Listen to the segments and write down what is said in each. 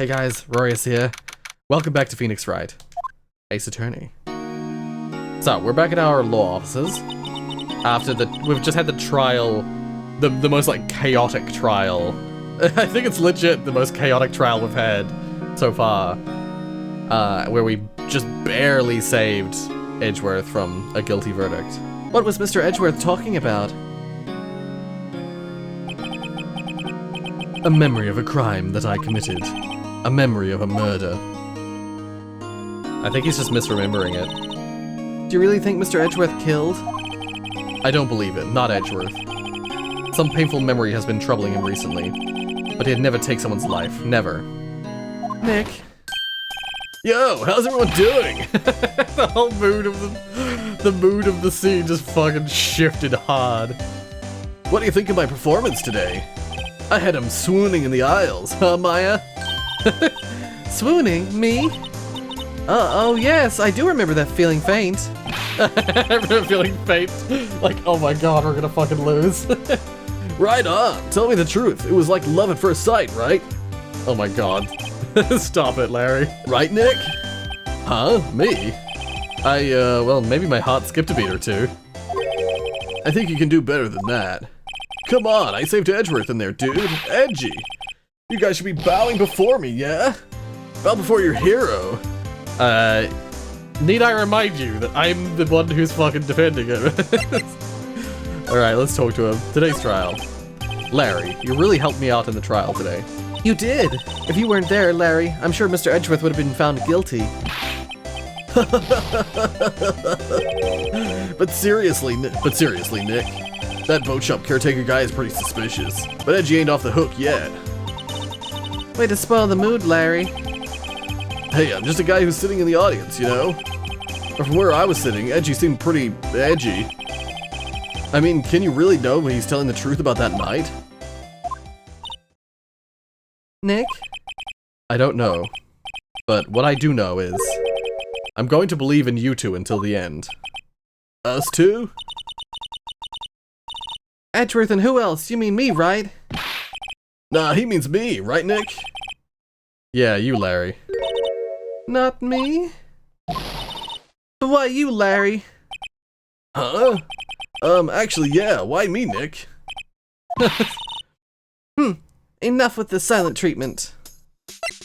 Hey guys, Rorius here. Welcome back to Phoenix Wright, Ace Attorney. So, we're back at our law offices. We've just had the trial, the most like chaotic trial. I think it's legit the most chaotic trial we've had so far. Where we just barely saved Edgeworth from a guilty verdict. What was Mr. Edgeworth talking about? A memory of a crime that I committed. A memory of a murder. I think he's just misremembering it. Do you really think Mr. Edgeworth killed? I don't believe it, not Edgeworth. Some painful memory has been troubling him recently, but he'd never take someone's life, never. Nick? Yo, how's everyone doing? The whole mood of the scene just fucking shifted hard. What do you think of my performance today? I had him swooning in the aisles, huh, Maya? Swooning? Me? Oh yes, I do remember that feeling faint. I remember feeling faint. Like, oh my god, we're gonna fucking lose. Right on, tell me the truth. It was like love at first sight, right? Oh my god. Stop it, Larry. Right, Nick? Huh? Me? Well, maybe my heart skipped a beat or two. I think you can do better than that. Come on, I saved Edgeworth in there, dude. Edgy. You guys should be bowing before me, yeah? Bow before your hero. Need I remind you that I'm the one who's fucking defending him? Alright, let's talk to him. Today's trial. Larry, you really helped me out in the trial today. You did! If you weren't there, Larry, I'm sure Mr. Edgeworth would have been found guilty. But seriously, Nick, that boat shop caretaker guy is pretty suspicious. But Edgy ain't off the hook yet. Way to spoil the mood, Larry. Hey, I'm just a guy who's sitting in the audience, you know? But from where I was sitting, Edgy seemed pretty edgy. I mean, can you really know when he's telling the truth about that night? Nick? I don't know. But what I do know is, I'm going to believe in you two until the end. Us two? Edgeworth and who else? You mean me, right? Nah, he means me, right, Nick? Yeah, you, Larry. Not me? But why you, Larry? Huh? Actually, yeah, why me, Nick? Enough with the silent treatment.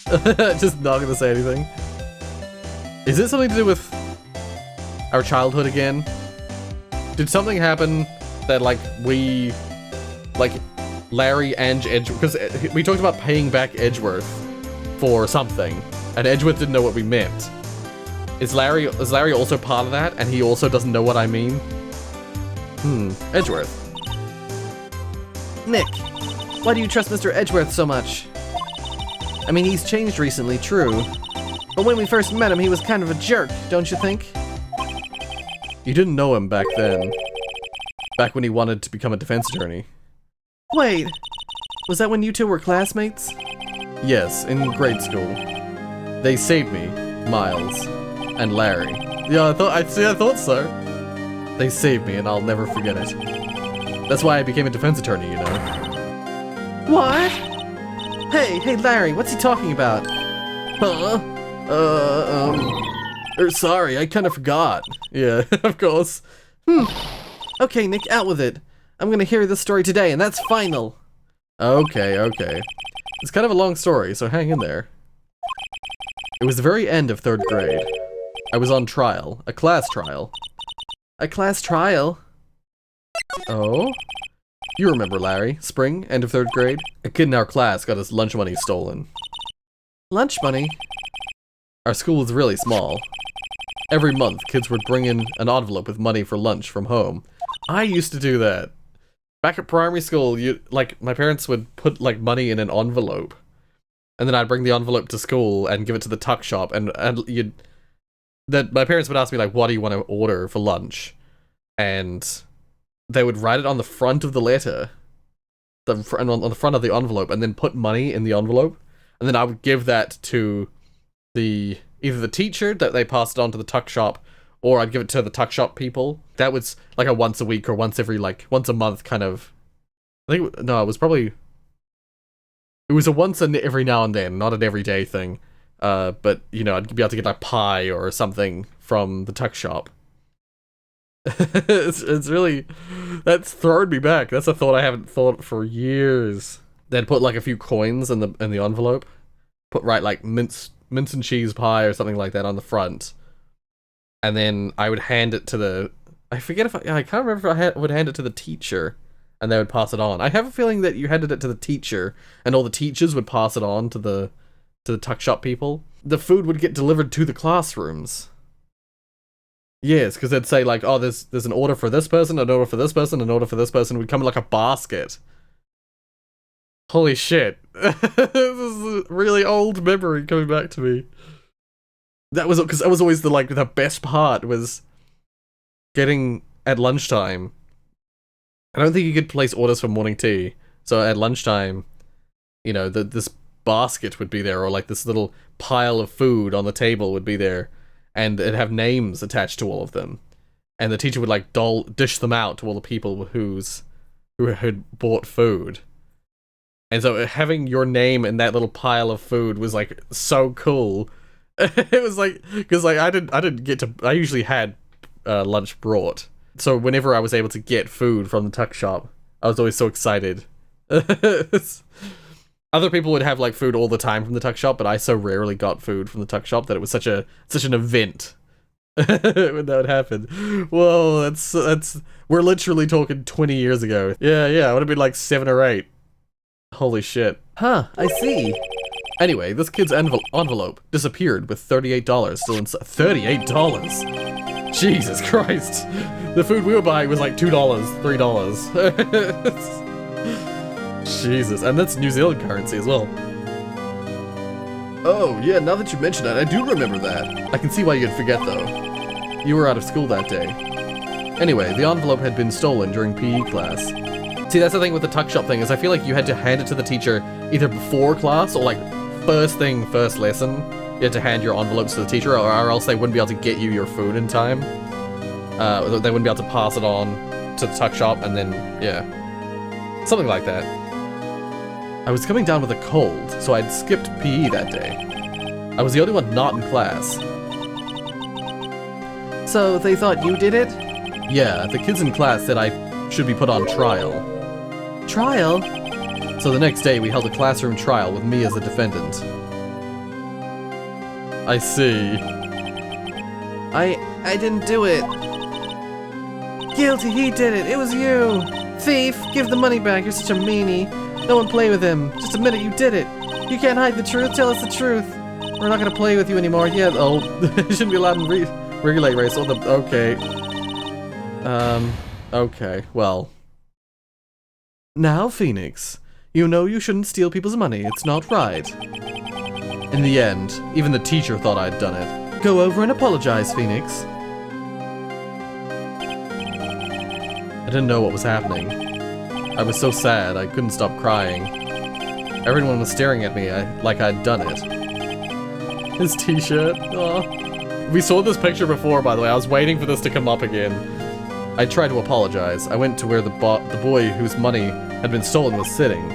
Just not gonna say anything. Is this something to do with our childhood again? Did something happen that, like, Larry and Edgeworth, because we talked about paying back Edgeworth for something, and Edgeworth didn't know what we meant. Is Larry also part of that, and he also doesn't know what I mean? Edgeworth. Nick, why do you trust Mr. Edgeworth so much? I mean, he's changed recently, true. But when we first met him, he was kind of a jerk, don't you think? You didn't know him back then. Back when he wanted to become a defense attorney. Wait, was that when you two were classmates? Yes, in grade school. They saved me, Miles, and Larry. Yeah, I thought so. They saved me, and I'll never forget it. That's why I became a defense attorney, you know. What? Hey, Larry, what's he talking about? Huh? Sorry, I kind of forgot. Yeah, of course. Okay, Nick, out with it. I'm gonna hear this story today, and that's final. Okay. It's kind of a long story, so hang in there. It was the very end of 3rd grade. I was on trial. A class trial. A class trial? Oh? You remember, Larry. Spring, end of 3rd grade. A kid in our class got his lunch money stolen. Lunch money? Our school was really small. Every month, kids would bring in an envelope with money for lunch from home. I used to do that. Back at primary school, my parents would put, like, money in an envelope. And then I'd bring the envelope to school and give it to the tuck shop, and my parents would ask me, like, what do you want to order for lunch? And they would write it on the front of the letter, on the front of the envelope, and then put money in the envelope. And then I would give that to either the teacher that they passed it on to the tuck shop, or I'd give it to the tuck shop people. That was like a once a week or once a month kind of. No, it was probably It was a once and every now and then, not an everyday thing. But, you know, I'd be able to get a pie or something from the tuck shop. it's really... That's thrown me back. That's a thought I haven't thought for years. They'd put, like, a few coins in the envelope. Write, like, mince and cheese pie or something like that on the front. And then I would hand it to the... I forget if I can't remember if I would hand it to the teacher. And they would pass it on. I have a feeling that you handed it to the teacher, and all the teachers would pass it on to the tuck shop people. The food would get delivered to the classrooms. Yes, because they'd say like, oh, there's an order for this person, an order for this person, an order for this person. It would come in like a basket. Holy shit. This is a really old memory coming back to me. That was because that was always the best part was getting at lunchtime. I don't think you could place orders for morning tea. So at lunchtime, you know, this basket would be there, or like this little pile of food on the table would be there, and it'd have names attached to all of them. And the teacher would like dish them out to all the people who had bought food. And so having your name in that little pile of food was like so cool. It was like, because like I usually had lunch brought. So whenever I was able to get food from the tuck shop, I was always so excited. Other people would have like food all the time from the tuck shop, but I so rarely got food from the tuck shop that it was such an event when that would happen. Whoa, that's we're literally talking 20 years ago. Yeah, I would have been like 7 or 8. Holy shit. Huh, I see. Anyway, this kid's envelope disappeared with $38 still inside. $38? Jesus Christ. The food we were buying was like $2, $3. Jesus, and that's New Zealand currency as well. Oh, yeah, now that you mention it, I do remember that. I can see why you'd forget, though. You were out of school that day. Anyway, the envelope had been stolen during PE class. See, that's the thing with the tuck shop thing, is I feel like you had to hand it to the teacher either before class or like first lesson. You had to hand your envelopes to the teacher, or else they wouldn't be able to get you your food in time. They wouldn't be able to pass it on to the tuck shop, and then, yeah. Something like that. I was coming down with a cold, so I'd skipped PE that day. I was the only one not in class. So, they thought you did it? Yeah, the kids in class said I should be put on trial. Trial? So the next day we held a classroom trial with me as the defendant. I see. I didn't do it. Guilty, he did it. It was you. Thief, give the money back. You're such a meanie. No one play with him. Just admit it, you did it. You can't hide the truth. Tell us the truth. We're not gonna play with you anymore. Yeah, oh, you shouldn't be allowed to regulate race. Oh, okay. Okay, well. Now, Phoenix, you know you shouldn't steal people's money. It's not right. In the end, even the teacher thought I'd done it. Go over and apologize, Phoenix. I didn't know what was happening. I was so sad, I couldn't stop crying. Everyone was staring at me like I'd done it. His t-shirt. We saw this picture before, by the way. I was waiting for this to come up again. I tried to apologize. I went to where the boy whose money had been stolen was sitting.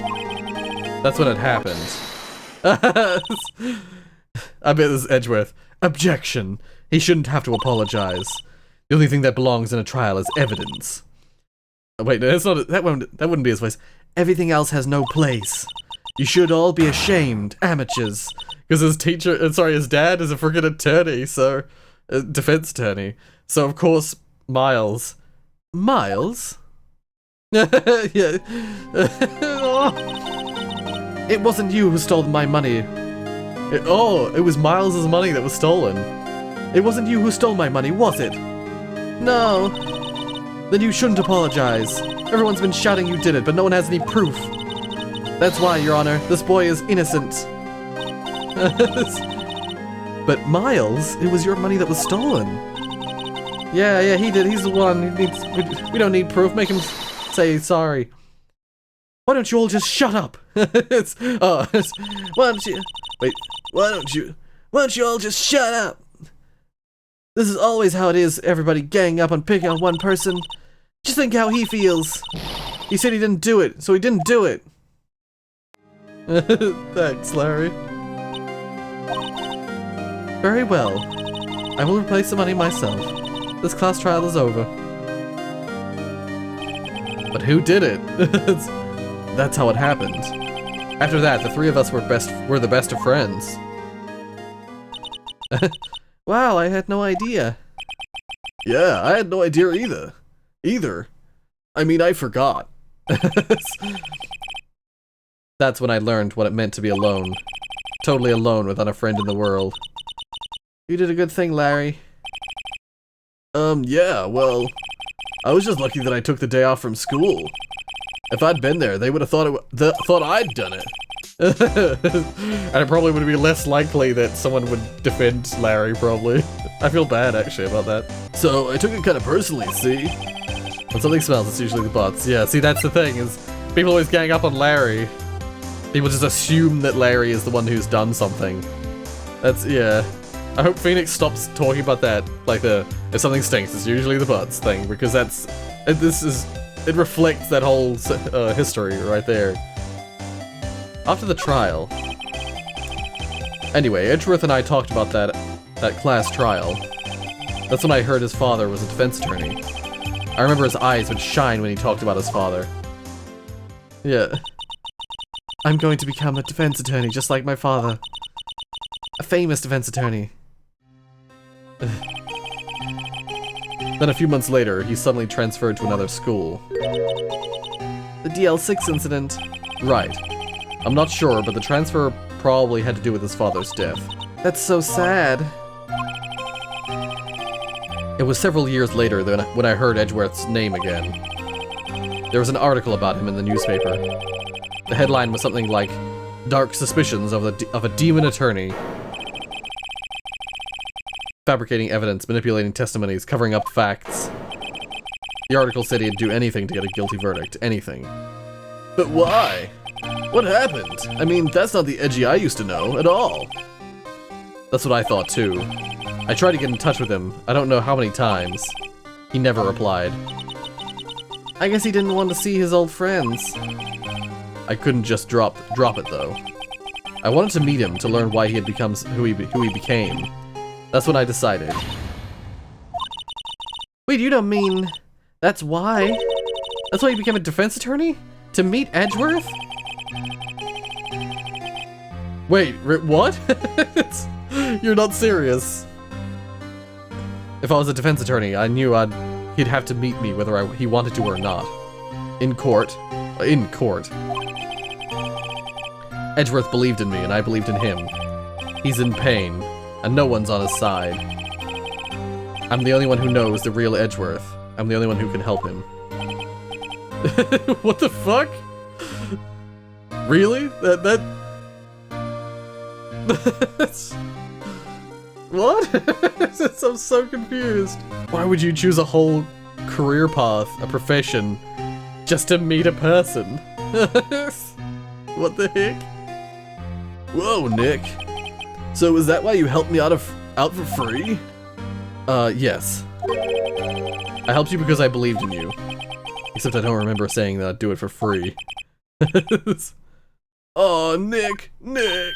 That's when it happened. I bet this is Edgeworth. Objection. He shouldn't have to apologize. The only thing that belongs in a trial is evidence. Oh, wait, no, that's not. That wouldn't be his voice. Everything else has no place. You should all be ashamed, amateurs. Because his dad is a freaking attorney, so defense attorney. So of course, Miles. Miles? Yeah. It wasn't you who stole my money. It was Miles' money that was stolen. It wasn't you who stole my money, was it? No. Then you shouldn't apologize. Everyone's been shouting you did it, but no one has any proof. That's why, Your Honor, this boy is innocent. But Miles, it was your money that was stolen. Yeah, he did. He's the one. We don't need proof. Make him say sorry. Why don't you all just shut up? Why don't you all just shut up? This is always how it is, everybody gang up and picking on one person. Just think how he feels. He said he didn't do it, so he didn't do it. Thanks, Larry. Very well. I will replace the money myself. This class trial is over. But who did it? That's how it happened. After that, the three of us were the best of friends. Wow, I had no idea. Yeah, I had no idea either. I mean, I forgot. That's when I learned what it meant to be alone. Totally alone without a friend in the world. You did a good thing, Larry. Yeah, well, I was just lucky that I took the day off from school. If I'd been there, they would have thought I'd done it. And it probably would be less likely that someone would defend Larry, probably. I feel bad, actually, about that. So, I took it kind of personally, see? When something smells, it's usually the butts. Yeah, see, that's the thing, is people always gang up on Larry. People just assume that Larry is the one who's done something. That's, yeah. I hope Phoenix stops talking about that, like if something stinks, it's usually the butts thing, because it reflects that whole history right there. After the trial. Anyway, Edgeworth and I talked about that class trial. That's when I heard his father was a defense attorney. I remember his eyes would shine when he talked about his father. Yeah. I'm going to become a defense attorney just like my father. A famous defense attorney. Then a few months later, he suddenly transferred to another school. The DL6 incident. Right. I'm not sure, but the transfer probably had to do with his father's death. That's so sad. It was several years later when I heard Edgeworth's name again. There was an article about him in the newspaper. The headline was something like, "Dark suspicions of a demon attorney. Fabricating evidence, manipulating testimonies, covering up facts." The article said he'd do anything to get a guilty verdict. Anything. But why? What happened? I mean, that's not the Edgy I used to know, at all. That's what I thought, too. I tried to get in touch with him, I don't know how many times. He never replied. I guess he didn't want to see his old friends. I couldn't just drop it, though. I wanted to meet him to learn why he had become who he became. That's what I decided. Wait, you don't mean... That's why? That's why you became a defense attorney? To meet Edgeworth? Wait, what? You're not serious. If I was a defense attorney, I knew he'd have to meet me whether he wanted to or not. In court. In court. Edgeworth believed in me, and I believed in him. He's in pain, and no one's on his side. I'm the only one who knows the real Edgeworth. I'm the only one who can help him. What the fuck? Really? That's... What? I'm so confused. Why would you choose a whole career path, a profession, just to meet a person? What the heck? Whoa, Nick. So is that why you helped me out for free? Yes. I helped you because I believed in you. Except I don't remember saying that I'd do it for free. Oh, Nick! Nick!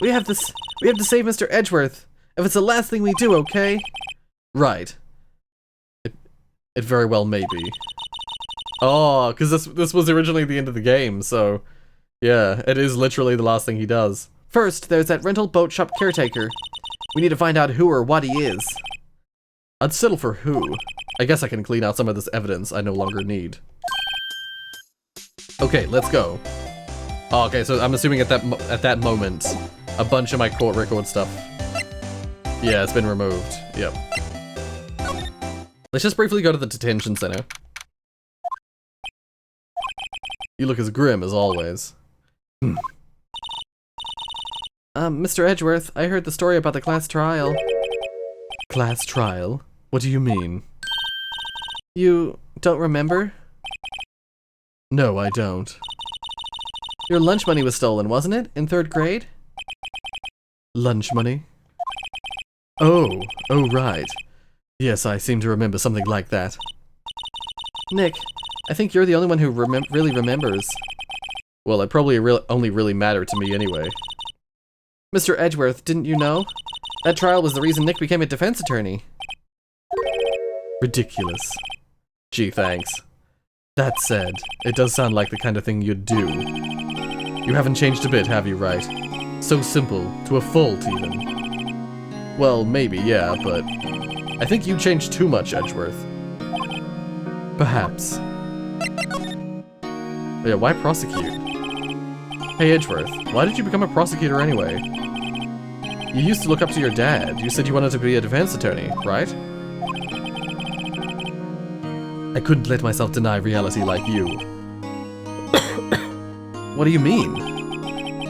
We have to save Mr. Edgeworth. If it's the last thing we do, okay? Right. It very well may be. Oh, because this was originally the end of the game, so... Yeah, it is literally the last thing he does. First, there's that rental boat shop caretaker. We need to find out who or what he is. I'd settle for who. I guess I can clean out some of this evidence I no longer need. Okay, let's go. Oh, okay, so I'm assuming at that moment, a bunch of my court record stuff. Yeah, it's been removed. Yep. Let's just briefly go to the detention center. You look as grim as always. Mr. Edgeworth, I heard the story about the class trial. Class trial? What do you mean? You don't remember? No, I don't. Your lunch money was stolen, wasn't it? In 3rd grade? Lunch money? Oh, right. Yes, I seem to remember something like that. Nick, I think you're the only one who really remembers. Well, it probably only really mattered to me anyway. Mr. Edgeworth, didn't you know? That trial was the reason Nick became a defense attorney. Ridiculous. Gee, thanks. That said, it does sound like the kind of thing you'd do. You haven't changed a bit, have you, Wright? So simple, to a fault, even. Well, maybe, yeah, but I think you changed too much, Edgeworth. Perhaps. Yeah, why prosecute? Hey, Edgeworth, why did you become a prosecutor anyway? You used to look up to your dad. You said you wanted to be a defense attorney, right? I couldn't let myself deny reality like you. What do you mean?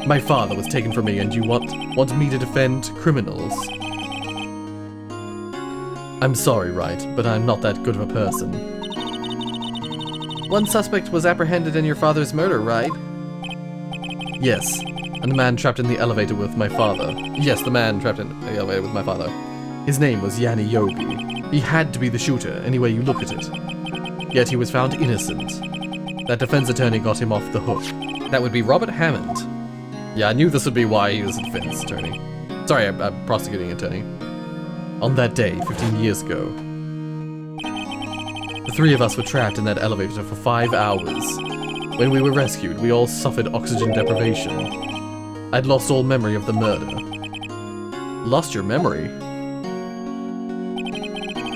My father was taken from me and you want me to defend criminals? I'm sorry, Wright, but I'm not that good of a person. One suspect was apprehended in your father's murder, right? Yes, and the man trapped in the elevator with my father. Yes, the man trapped in the elevator with my father. His name was Yanni Yogi. He had to be the shooter, any way you look at it. Yet he was found innocent. That defense attorney got him off the hook. That would be Robert Hammond. Yeah, I knew this would be why he was a defense attorney. Sorry, a prosecuting attorney. On that day, 15 years ago, the three of us were trapped in that elevator for 5 hours. When we were rescued, we all suffered oxygen deprivation. I'd lost all memory of the murder. Lost your memory?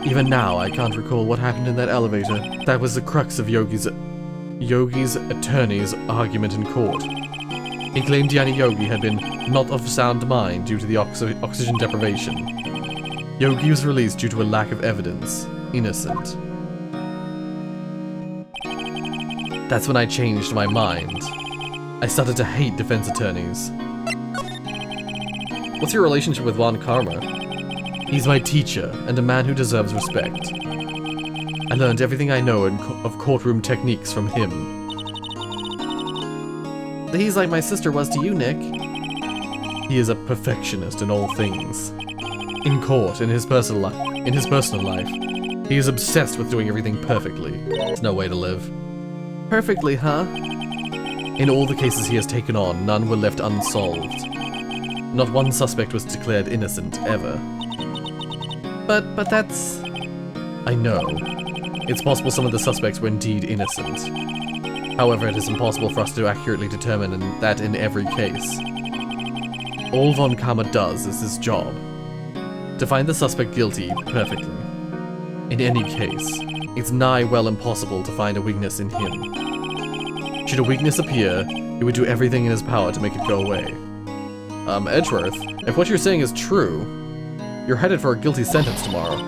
Even now, I can't recall what happened in that elevator. That was the crux of Yogi's attorney's argument in court. He claimed Yanni Yogi had been not of sound mind due to the oxygen deprivation. Yogi was released due to a lack of evidence. Innocent. That's when I changed my mind. I started to hate defense attorneys. What's your relationship with Von Karma? He's my teacher, and a man who deserves respect. I learned everything I know of courtroom techniques from him. He's like my sister was to you, Nick. He is a perfectionist in all things. In court, in his personal life, he is obsessed with doing everything perfectly. There's no way to live. Perfectly, huh? In all the cases he has taken on, none were left unsolved. Not one suspect was declared innocent, ever. But that's... I know. It's possible some of the suspects were indeed innocent. However, it is impossible for us to accurately determine that in every case. All Von Karma does is his job. To find the suspect guilty perfectly. In any case, it's nigh well impossible to find a weakness in him. Should a weakness appear, he would do everything in his power to make it go away. Edgeworth, if what you're saying is true, you're headed for a guilty sentence tomorrow.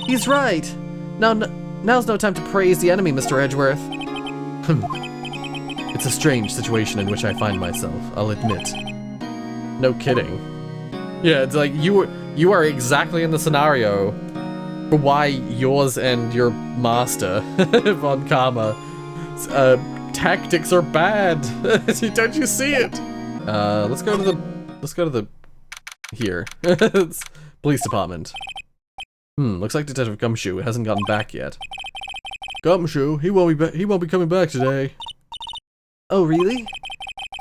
He's right! Now's no time to praise the enemy, Mr. Edgeworth. It's a strange situation in which I find myself, I'll admit. No kidding. Yeah, it's like, you are exactly in the scenario for why yours and your master, Von Karma, tactics are bad. Don't you see it? Let's go to the here. It's police department. Looks like Detective Gumshoe hasn't gotten back yet. Gumshoe, he won't be coming back today. Oh, really?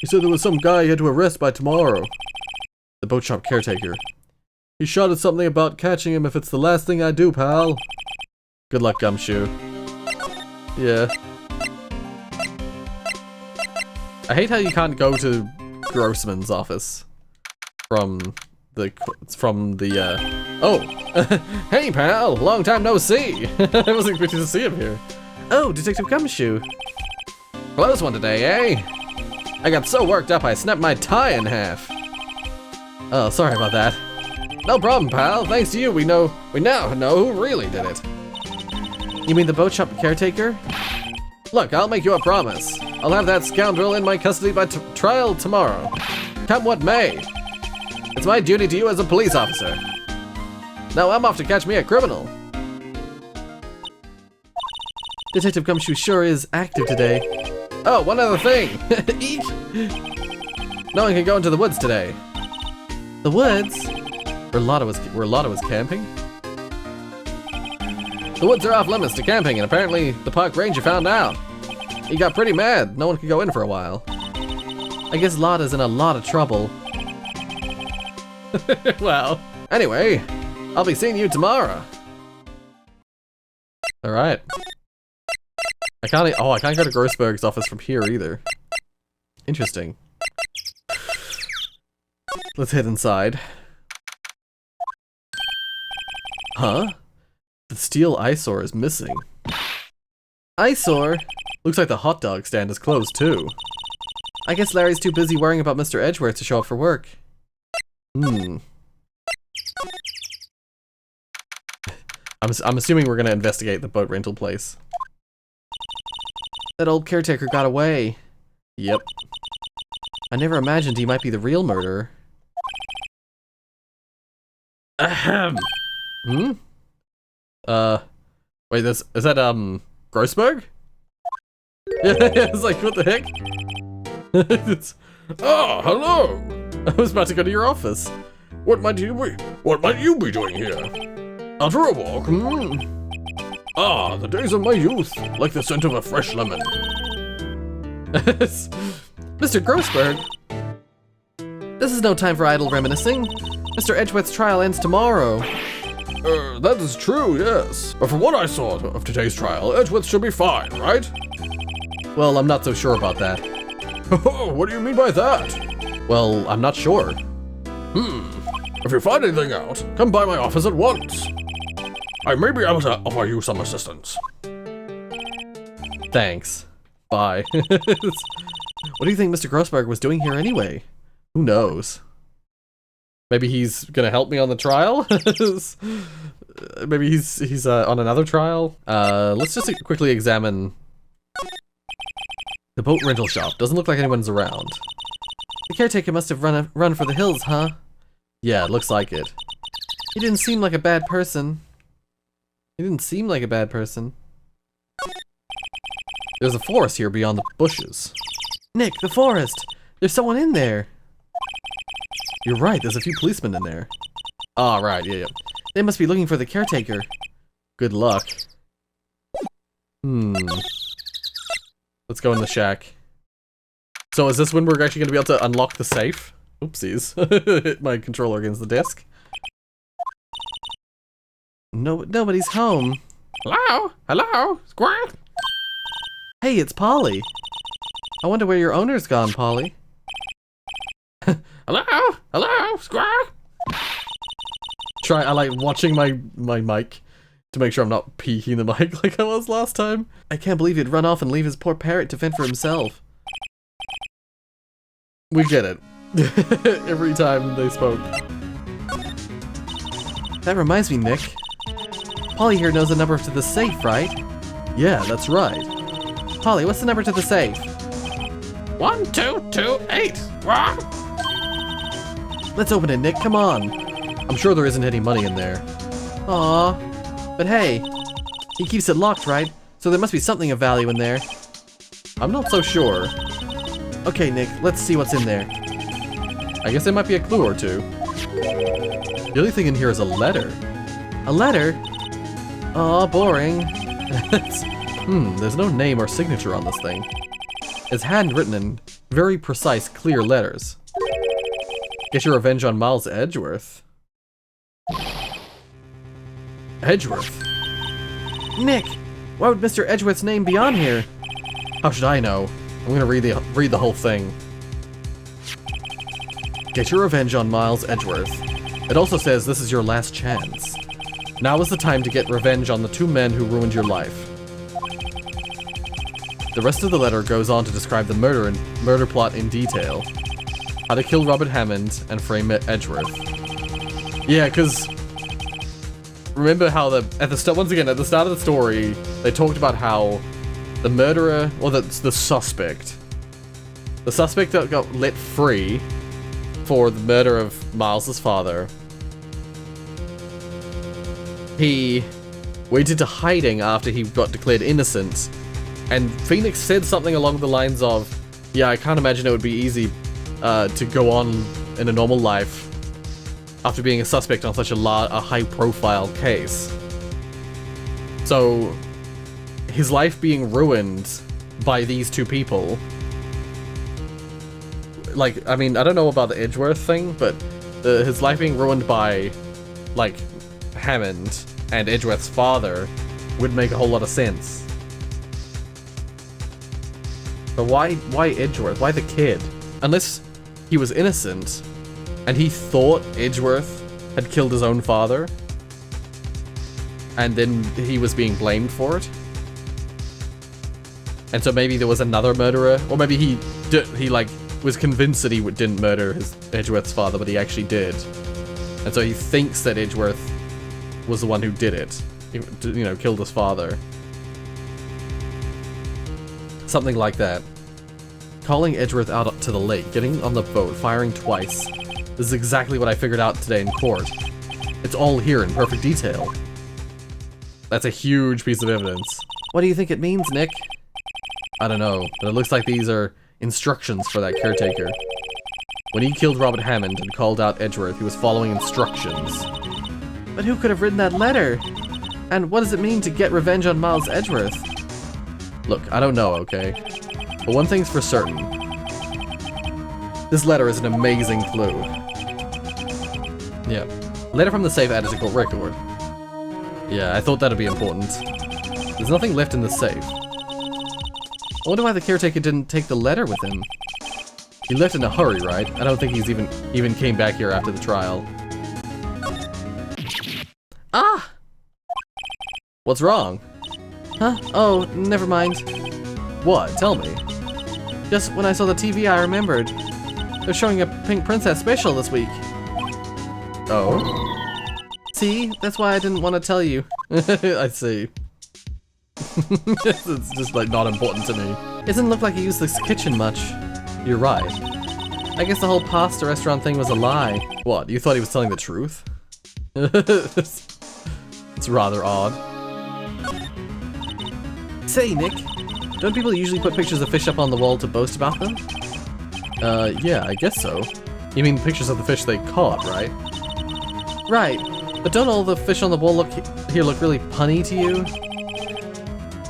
He said there was some guy he had to arrest by tomorrow. The boat shop caretaker. He shouted something about catching him if it's the last thing I do, pal. Good luck, Gumshoe. Yeah. I hate how you can't go to Grossman's office from the oh. Hey, pal, long time no see. I wasn't expecting to see him here. Oh, Detective Gumshoe. Close one today, eh? I got so worked up I snapped my tie in half. Oh, sorry about that. No problem, pal. Thanks to you, we now know who really did it. You mean the boat shop caretaker? Look, I'll make you a promise. I'll have that scoundrel in my custody by trial tomorrow. Come what may. It's my duty to you as a police officer. Now I'm off to catch me a criminal. Detective Gumshoe sure is active today. Oh, one other thing. Eat. No one can go into the woods today. The woods? Where Lotta was camping? The woods are off limits to camping, and apparently the park ranger found out. He got pretty mad. No one could go in for a while. I guess Lotta's in a lot of trouble. Well, anyway, I'll be seeing you tomorrow. Alright. I can't go to Grossberg's office from here either. Interesting. Let's head inside. Huh? The steel eyesore is missing. Eyesore? Looks like the hot dog stand is closed too. I guess Larry's too busy worrying about Mr. Edgeworth to show up for work. I'm assuming we're gonna investigate the boat rental place. That old caretaker got away. Yep. I never imagined he might be the real murderer. Ahem. Wait, is that, Grossberg? Yeah, it's like, what the heck? Hello! I was about to go to your office. What might you be doing here? After a walk, the days of my youth, like the scent of a fresh lemon. Mr. Grossberg? This is no time for idle reminiscing. Mr. Edgeworth's trial ends tomorrow. That is true, yes. But from what I saw of today's trial, Edgeworth should be fine, right? Well, I'm not so sure about that. Oh, what do you mean by that? Well, I'm not sure. If you find anything out, come by my office at once. I may be able to offer you some assistance. Thanks. Bye. What do you think Mr. Grossberg was doing here anyway? Who knows? Maybe he's gonna help me on the trial? Maybe he's on another trial? Let's just quickly examine the boat rental shop. Doesn't look like anyone's around. The caretaker must have run for the hills, huh? Yeah, it looks like it. He didn't seem like a bad person. There's a forest here beyond the bushes. Nick, the forest! There's someone in there! You're right, there's a few policemen in there. Ah, right, yeah. They must be looking for the caretaker. Good luck. Let's go in the shack. So is this when we're actually going to be able to unlock the safe? Oopsies. Hit my controller against the desk. Nobody's home. Hello? Hello? Squirrel? Hey, it's Polly. I wonder where your owner's gone, Polly. Hello? Hello? Squirrel? I like watching my mic to make sure I'm not peeking the mic like I was last time. I can't believe he'd run off and leave his poor parrot to fend for himself. We get it. Every time they spoke. That reminds me, Nick. Polly here knows the number to the safe, right? Yeah, that's right. Polly, what's the number to the safe? 1228. What? Let's open it, Nick, come on. I'm sure there isn't any money in there. Aww. But hey, he keeps it locked, right? So there must be something of value in there. I'm not so sure. Okay, Nick, let's see what's in there. I guess there might be a clue or two. The only thing in here is a letter. A letter? Aw, boring. There's no name or signature on this thing. It's handwritten in very precise, clear letters. Get your revenge on Miles Edgeworth. Edgeworth? Nick! Why would Mr. Edgeworth's name be on here? How should I know? I'm gonna read the whole thing. Get your revenge on Miles Edgeworth. It also says this is your last chance. Now is the time to get revenge on the two men who ruined your life. The rest of the letter goes on to describe the murder plot in detail. How to kill Robert Hammond and frame Edgeworth. Yeah, because remember how at the start of the story, they talked about how the murderer, or the suspect that got let free for the murder of Miles's father, he went into hiding after he got declared innocent, and Phoenix said something along the lines of, yeah, I can't imagine it would be easy to go on in a normal life after being a suspect on such a high-profile case. So his life being ruined by these two people, like, I mean, I don't know about the Edgeworth thing, but his life being ruined by, like, Hammond and Edgeworth's father would make a whole lot of sense. But why Edgeworth? Why the kid? Unless he was innocent and he thought Edgeworth had killed his own father and then he was being blamed for it. And so maybe there was another murderer, or maybe he like was convinced that he didn't murder his Edgeworth's father, but he actually did. And so he thinks that Edgeworth was the one who did it. You know, killed his father. Something like that. Calling Edgeworth out to the lake, getting on the boat, firing twice. This is exactly what I figured out today in court. It's all here in perfect detail. That's a huge piece of evidence. What do you think it means, Nick? I don't know, but it looks like these are instructions for that caretaker. When he killed Robert Hammond and called out Edgeworth, he was following instructions. But who could have written that letter? And what does it mean to get revenge on Miles Edgeworth? Look, I don't know, okay? But one thing's for certain. This letter is an amazing clue. Yeah. Letter from the safe added to court record. Yeah, I thought that'd be important. There's nothing left in the safe. I wonder why the caretaker didn't take the letter with him. He left in a hurry, right? I don't think he's even came back here after the trial. Ah! What's wrong? Huh? Oh, never mind. What? Tell me. Just when I saw the TV, I remembered. They're showing a Pink Princess special this week. Oh? See? That's why I didn't want to tell you. I see. It's just, like, not important to me. It doesn't look like he used this kitchen much. You're right. I guess the whole pasta restaurant thing was a lie. What, you thought he was telling the truth? It's rather odd. Say, Nick, don't people usually put pictures of fish up on the wall to boast about them? Yeah, I guess so. You mean pictures of the fish they caught, right? Right, but don't all the fish on the wall look really punny to you?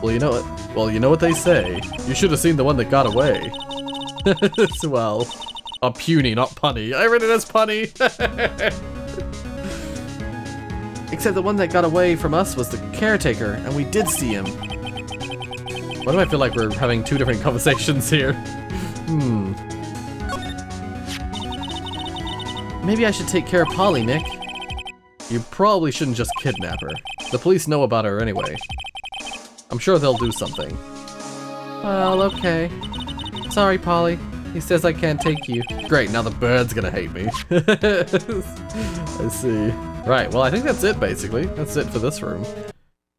Well, you know what they say. You should have seen the one that got away. Well, puny, not punny. I read it as punny. Except the one that got away from us was the caretaker, and we did see him. Why do I feel like we're having two different conversations here? Maybe I should take care of Polly, Nick. You probably shouldn't just kidnap her. The police know about her anyway. I'm sure they'll do something. Well, okay. Sorry, Polly. He says I can't take you. Great, now the bird's gonna hate me. I see. Right, well, I think that's it, basically. That's it for this room.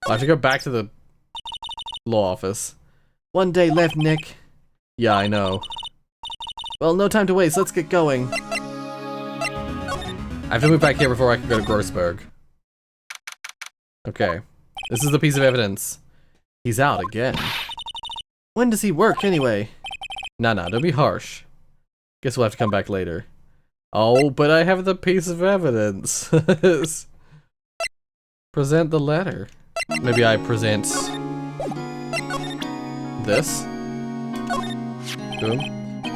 I'll have to go back to the law office. One day left, Nick. Yeah, I know. Well, no time to waste. Let's get going. I have to move back here before I can go to Grossberg. Okay. This is the piece of evidence. He's out again. When does he work, anyway? Nah, don't be harsh. Guess we'll have to come back later. Oh, but I have the piece of evidence. Present the letter. Maybe I present... this? Boom.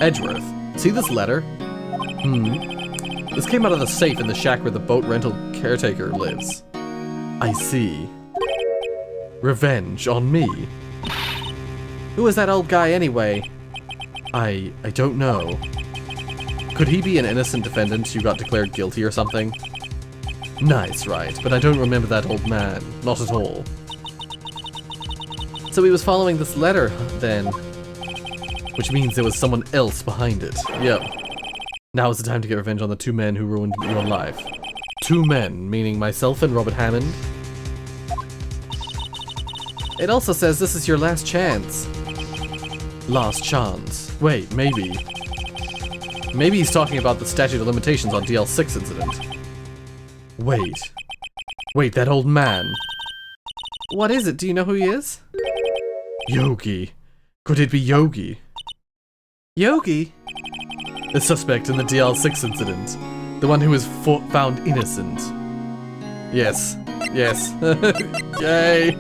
Edgeworth. See this letter? This came out of the safe in the shack where the boat rental caretaker lives. I see. Revenge on me. Who is that old guy anyway? I don't know. Could he be an innocent defendant who got declared guilty or something? Nice, right, but I don't remember that old man. Not at all. So he was following this letter, then. Which means there was someone else behind it. Yep. Now is the time to get revenge on the two men who ruined your life. Two men, meaning myself and Robert Hammond. It also says this is your last chance. Last chance. Wait, maybe. Maybe he's talking about the statute of limitations on DL6 incident. Wait, that old man. What is it? Do you know who he is? Yogi. Could it be Yogi? Yogi? The suspect in the DL6 incident. The one who was found innocent. Yes. Yay!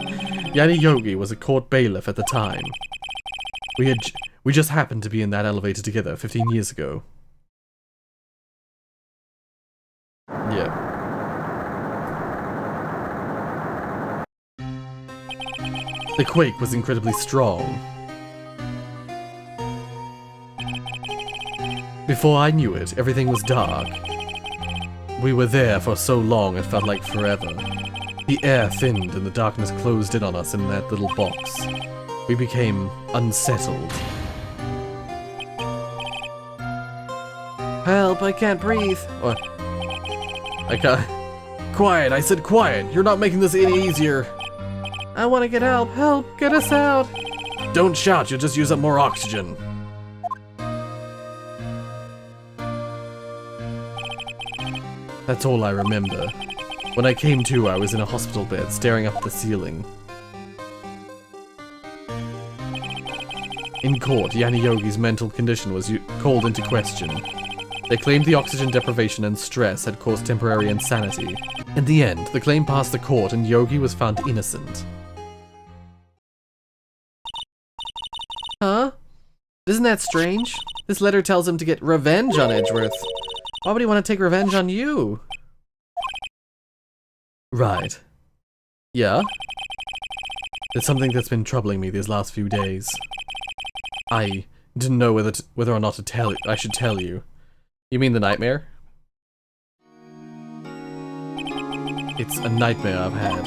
Yanni Yogi was a court bailiff at the time. We just happened to be in that elevator together 15 years ago. The quake was incredibly strong. Before I knew it, everything was dark. We were there for so long it felt like forever. The air thinned and the darkness closed in on us in that little box. We became unsettled. Help, I can't breathe. What? I can't. Quiet, I said quiet. You're not making this any easier. I want to get help. Help, get us out. Don't shout, you'll just use up more oxygen. That's all I remember. When I came to, I was in a hospital bed, staring up at the ceiling. In court, Yanni Yogi's mental condition was called into question. They claimed the oxygen deprivation and stress had caused temporary insanity. In the end, the claim passed the court and Yogi was found innocent. Huh? Isn't that strange? This letter tells him to get revenge on Edgeworth. Why would he want to take revenge on you? Right. Yeah? There's something that's been troubling me these last few days. I didn't know whether or not I should tell you. You mean the nightmare? It's a nightmare I've had.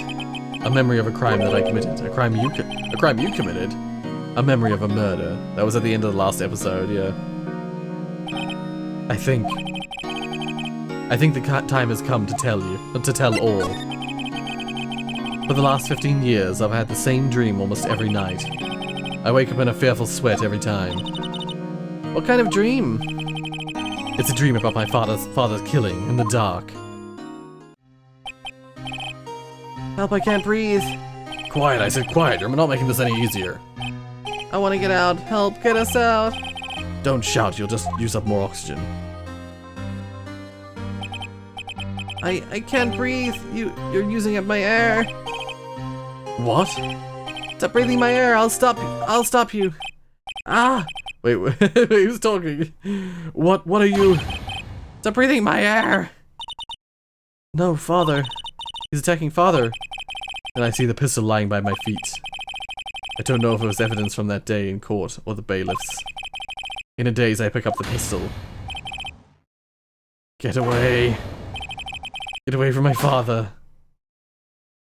A memory of a crime that I committed. A crime you committed? A memory of a murder. That was at the end of the last episode, yeah. I think the time has come to tell all. For the last 15 years, I've had the same dream almost every night. I wake up in a fearful sweat every time. What kind of dream? It's a dream about my father's killing in the dark. Help, I can't breathe. Quiet, I said quiet. You're not making this any easier. I want to get out. Help, get us out. Don't shout, you'll just use up more oxygen. I can't breathe. You're using up my air. What? Stop breathing my air. I'll stop you. Ah! Wait, who's talking? What are you? Stop breathing my air. No, father. He's attacking father. And I see the pistol lying by my feet. I don't know if it was evidence from that day in court or the bailiffs. In a daze, I pick up the pistol. Get away. Get away from my father.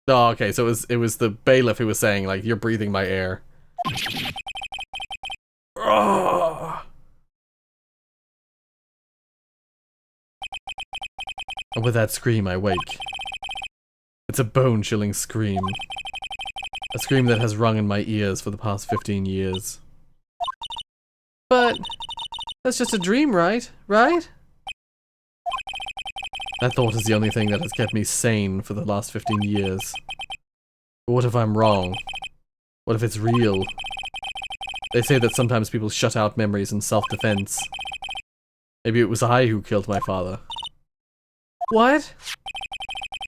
Oh, okay, so it was the bailiff who was saying, like, you're breathing my air. And with that scream, I wake. It's a bone-chilling scream. A scream that has rung in my ears for the past 15 years. But that's just a dream, right? Right? That thought is the only thing that has kept me sane for the last 15 years. But what if I'm wrong? What if it's real? They say that sometimes people shut out memories in self-defense. Maybe it was I who killed my father. What?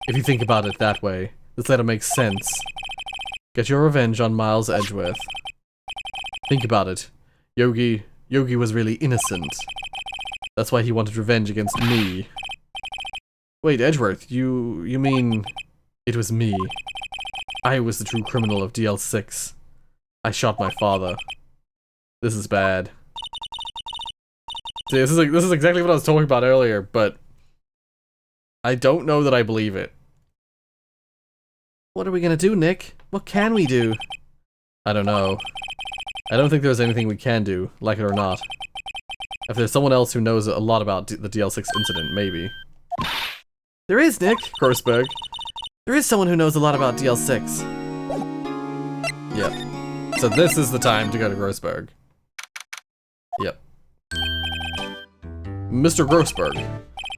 If you think about it that way, this letter makes sense. Get your revenge on Miles Edgeworth. Think about it. Yogi was really innocent. That's why he wanted revenge against me. Wait, Edgeworth, you mean it was me? I was the true criminal of DL6. I shot my father. This is bad. See, this is exactly what I was talking about earlier, but I don't know that I believe it. What are we gonna do, Nick? What can we do? I don't know. I don't think there's anything we can do, like it or not. If there's someone else who knows a lot about the DL6 incident, maybe. There is, Nick! Grossberg. There is someone who knows a lot about DL6. Yep. So this is the time to go to Grossberg. Yep. Mr. Grossberg.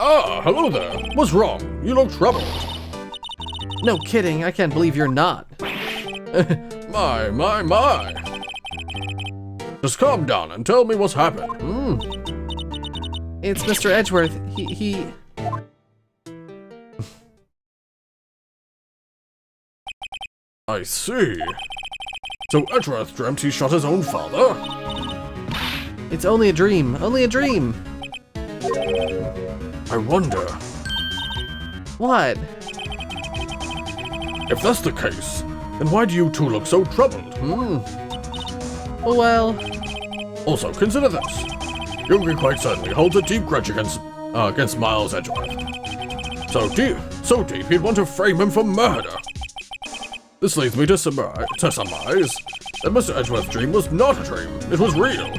Ah, hello there. What's wrong? You look troubled. No kidding, I can't believe you're not. My. Just calm down and tell me what's happened. It's Mr. Edgeworth. He... I see. So Edgeworth dreamt he shot his own father? It's only a dream. Only a dream. I wonder. What? If that's the case, Then why do you two look so troubled? Well... Also, consider this. Yogi quite certainly holds a deep grudge against Miles Edgeworth. So deep he'd want to frame him for murder. This leads me to surmise that Mr. Edgeworth's dream was not a dream, it was real.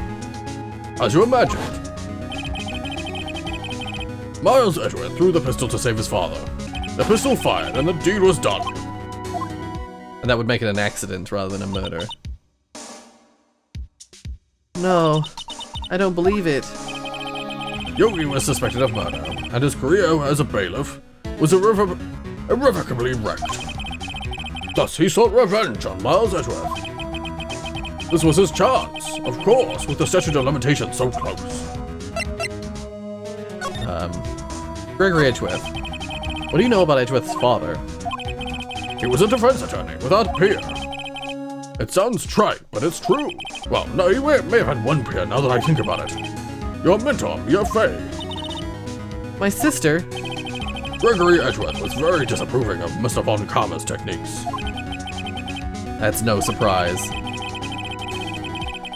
As you imagined. Miles Edgeworth threw the pistol to save his father. The pistol fired and the deed was done. And that would make it an accident rather than a murder. No, I don't believe it. Yogi was suspected of murder, and his career as a bailiff was irrevocably wrecked. Thus, he sought revenge on Miles Edgeworth. This was his chance, of course, with the statute of limitations so close. Gregory Edgeworth. What do you know about Edgeworth's father? He was a defense attorney without peer. It sounds trite, but it's true. Well, no, he may have had one peer now that I think about it. Your mentor, your Faye. My sister? Gregory Edgeworth was very disapproving of Mr. Von Karma's techniques. That's no surprise.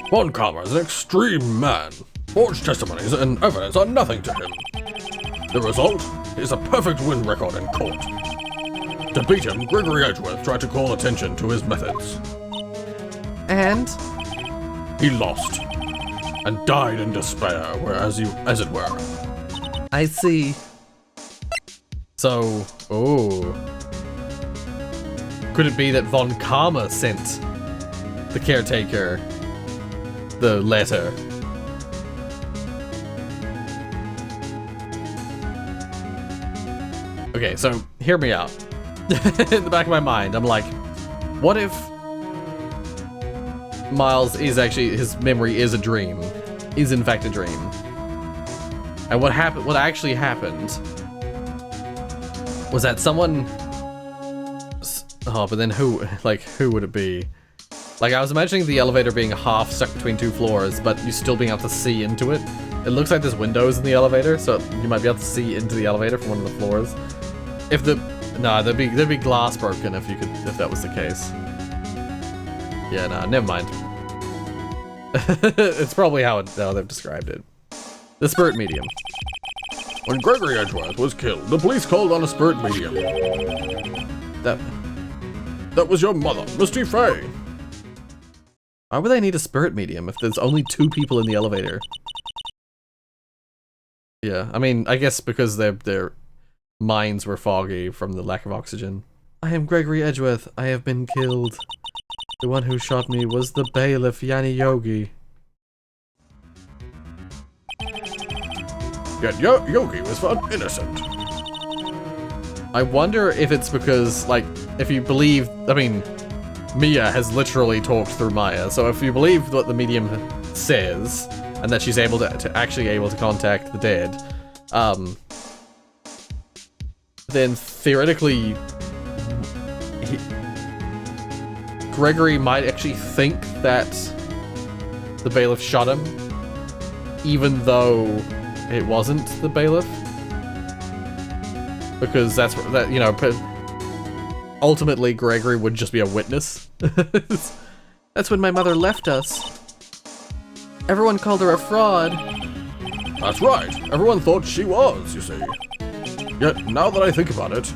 Von Karma is an extreme man. Forged testimonies and evidence are nothing to him. The result is a perfect win record in court. To beat him, Gregory Edgeworth tried to call attention to his methods. And? He lost. And died in despair, as it were. I see. So, could it be that Von Karma sent the caretaker the letter? Okay, so hear me out. In the back of my mind, I'm like, what if Miles is actually, his memory is a dream, is in fact a dream, and what actually happened was that someone, but then who would it be? Like, I was imagining the elevator being half stuck between two floors, but you still being able to see into it. It looks like there's windows in the elevator, so you might be able to see into the elevator from one of the floors. There'd be glass broken if that was the case. Yeah, no, never mind. It's probably how they've described it. The spirit medium. When Gregory Edgeworth was killed, the police called on a spirit medium. That was your mother, Misty Faye. Why would they need a spirit medium if there's only 2 people in the elevator? Yeah, I mean, I guess because their minds were foggy from the lack of oxygen. I am Gregory Edgeworth. I have been killed. The one who shot me was the bailiff Yanni Yogi. Yet Yogi was found innocent. I wonder if it's because, like, if you believe, I mean, Mia has literally talked through Maya, so if you believe what the medium says, and that she's able to actually able to contact the dead, then theoretically, Gregory might actually think that the bailiff shot him, even though it wasn't the bailiff, because ultimately Gregory would just be a witness. That's when my mother left us. Everyone called her a fraud. That's right. Everyone thought she was, you see. Yet, now that I think about it,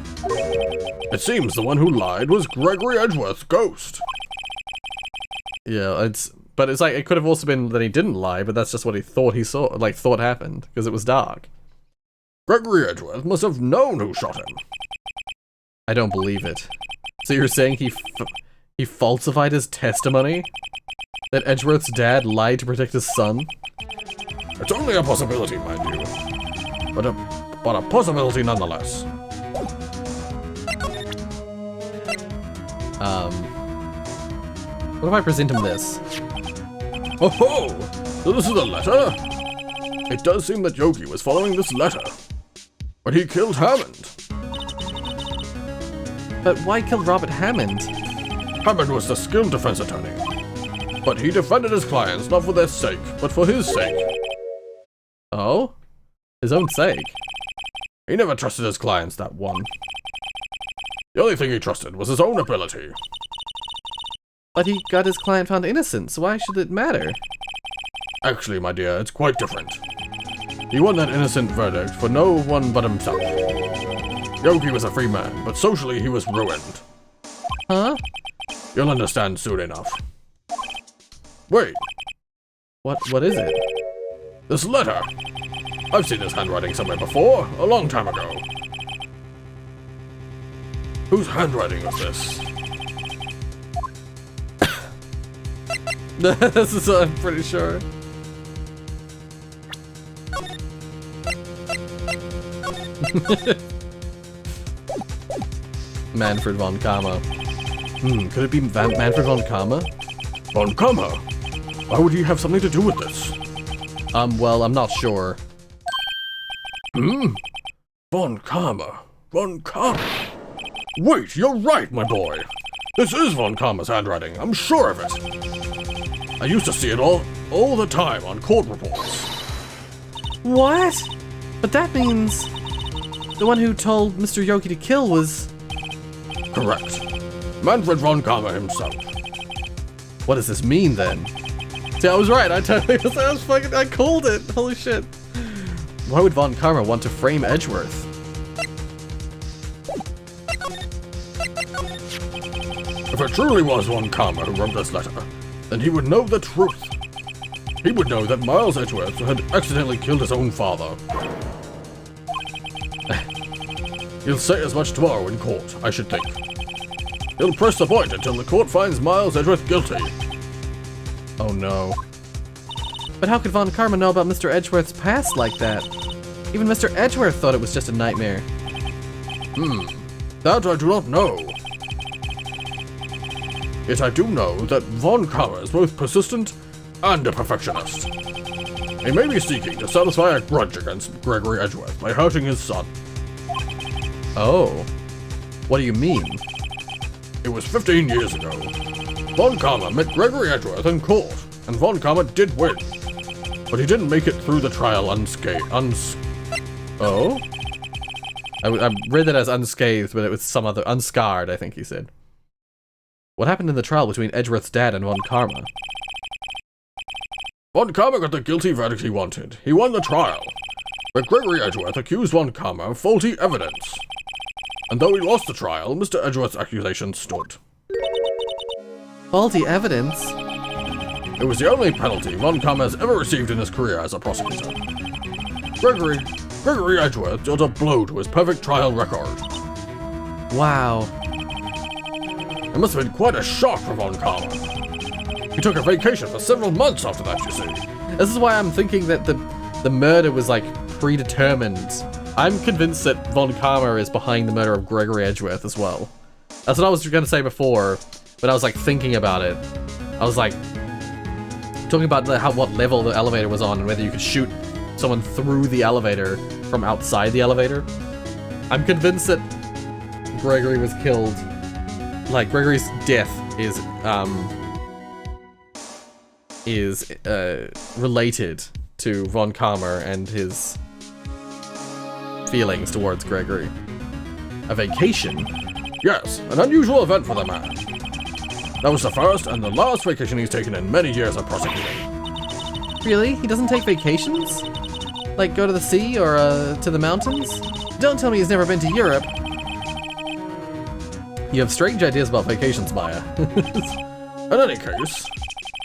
it seems the one who lied was Gregory Edgeworth's ghost. Yeah, but it's like, it could have also been that he didn't lie, but that's just what he thought thought happened, because it was dark. Gregory Edgeworth must have known who shot him. I don't believe it. So you're saying he falsified his testimony? That Edgeworth's dad lied to protect his son? It's only a possibility, mind you. But a possibility nonetheless. What if I present him this? Oh ho! So this is the letter? It does seem that Yogi was following this letter when he killed Hammond. But why kill Robert Hammond? Hammond was the skilled defense attorney. But he defended his clients not for their sake, but for his sake. Oh? His own sake? He never trusted his clients, that one. The only thing he trusted was his own ability. But he got his client found innocent, so why should it matter? Actually, my dear, it's quite different. He won that innocent verdict for no one but himself. Yogi was a free man, but socially he was ruined. Huh? You'll understand soon enough. Wait. What is it? This letter. I've seen this handwriting somewhere before, a long time ago. Whose handwriting is this? This is I'm pretty sure. Manfred von Kama. Could it be Manfred von Kama? Von Kama? Why would he have something to do with this? Well, I'm not sure. Von Kama. Von Kama. Wait, you're right, my boy. This is Von Kama's handwriting, I'm sure of it. I used to see it all the time on court reports. What? But that means the one who told Mr. Yogi to kill was... Correct. Manfred von Kama himself. What does this mean, then? See, I was right. I totally I called it. Holy shit. Why would von Kama want to frame Edgeworth? If it truly was von Kama who wrote this letter, then he would know the truth. He would know that Miles Edgeworth had accidentally killed his own father. He'll say as much tomorrow in court, I should think. He'll press the point until the court finds Miles Edgeworth guilty. Oh no. But how could von Kama know about Mr. Edgeworth's past like that? Even Mr. Edgeworth thought it was just a nightmare. That I do not know. Yet I do know that von Kama is both persistent and a perfectionist. He may be seeking to satisfy a grudge against Gregory Edgeworth by hurting his son. Oh. What do you mean? It was 15 years ago. Von Kama met Gregory Edgeworth in court, and von Kama did win. But he didn't make it through the trial unscathed. Oh? I read that as unscathed, but it was some other... unscarred, I think he said. What happened in the trial between Edgeworth's dad and von Kama? Von Kama got the guilty verdict he wanted. He won the trial. But Gregory Edgeworth accused von Kama of faulty evidence. And though he lost the trial, Mr. Edgeworth's accusation stood. Faulty evidence? It was the only penalty von Kama has ever received in his career as a prosecutor. Gregory Edgeworth dealt a blow to his perfect trial record. Wow. It must have been quite a shock for von Kama. He took a vacation for several months after that, you see. This is why I'm thinking that the murder was, like, predetermined. I'm convinced that von Kama is behind the murder of Gregory Edgeworth as well. That's what I was going to say before, but I was, like, thinking about it. I was, like, talking about what level the elevator was on and whether you could shoot someone through the elevator from outside the elevator. I'm convinced that Gregory was killed. Like, Gregory's death is related to von Kama and his feelings towards Gregory. A vacation? Yes, an unusual event for the man. That was the first and the last vacation he's taken in many years of prosecuting. Really? He doesn't take vacations? Like go to the sea or to the mountains? Don't tell me he's never been to Europe. You have strange ideas about vacations, Maya. In any case,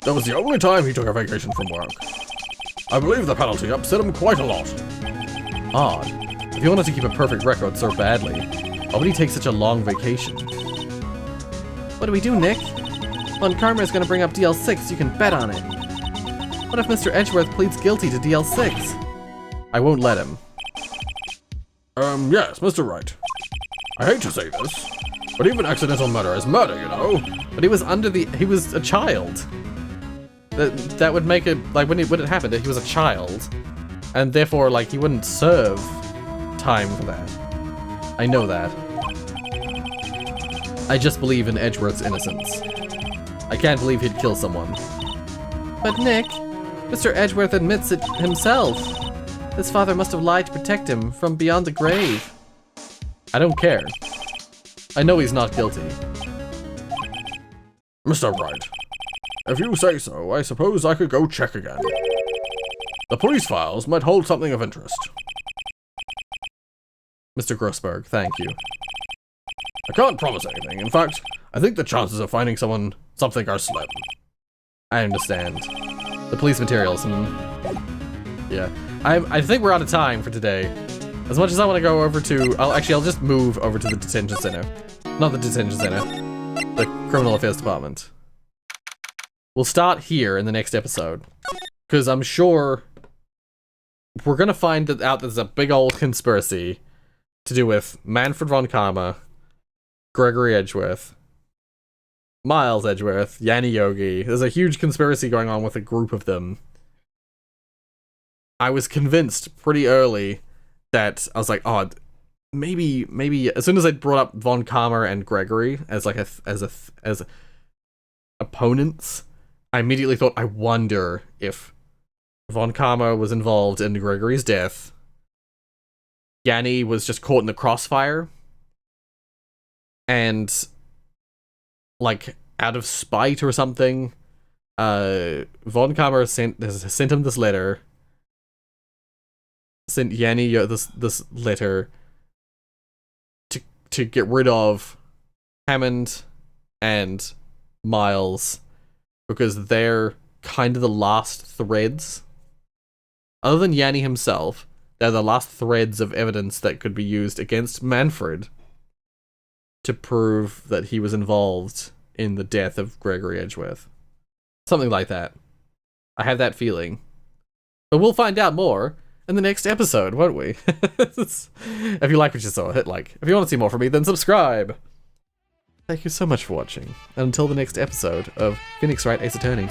that was the only time he took a vacation from work. I believe the penalty upset him quite a lot. Odd. If he wanted to keep a perfect record so badly, why would he take such a long vacation? What do we do, Nick? Von Kama is going to bring up DL6, you can bet on it. What if Mr. Edgeworth pleads guilty to DL6? I won't let him. Yes, Mr. Wright. I hate to say this, but even accidental murder is murder, you know? But he was he was a child. That would make it, like, when it happened, he was a child. And therefore, like, he wouldn't serve time for that. I know that. I just believe in Edgeworth's innocence. I can't believe he'd kill someone. But Nick, Mr. Edgeworth admits it himself. His father must have lied to protect him from beyond the grave. I don't care. I know he's not guilty. Mr. Wright, if you say so, I suppose I could go check again. The police files might hold something of interest. Mr. Grossberg, thank you. I can't promise anything. In fact, I think the chances of finding something are slim. I understand. The police materials, yeah. I think we're out of time for today. As much as I want to go over to... I'll just move over to the detention center. Not the detention center. The criminal affairs department. We'll start here in the next episode. Because I'm sure... we're gonna find out there's a big old conspiracy to do with Manfred von Karma, Gregory Edgeworth, Miles Edgeworth, Yanni Yogi. There's a huge conspiracy going on with a group of them. I was convinced pretty early that I was like, oh, maybe as soon as I brought up von Karma and Gregory as like as opponents, I immediately thought, I wonder if von Karma was involved in Gregory's death. Yanni was just caught in the crossfire. And, like, out of spite or something, von Karma sent him this letter. Sent Yanni this letter to get rid of Hammond and Miles, because they're kind of the last threads. Other than Yanni himself, they're the last threads of evidence that could be used against Manfred to prove that he was involved in the death of Gregory Edgeworth. Something like that. I have that feeling. But we'll find out more in the next episode, won't we? If you like what you saw, hit like. If you want to see more from me, then subscribe. Thank you so much for watching. And until the next episode of Phoenix Wright Ace Attorney.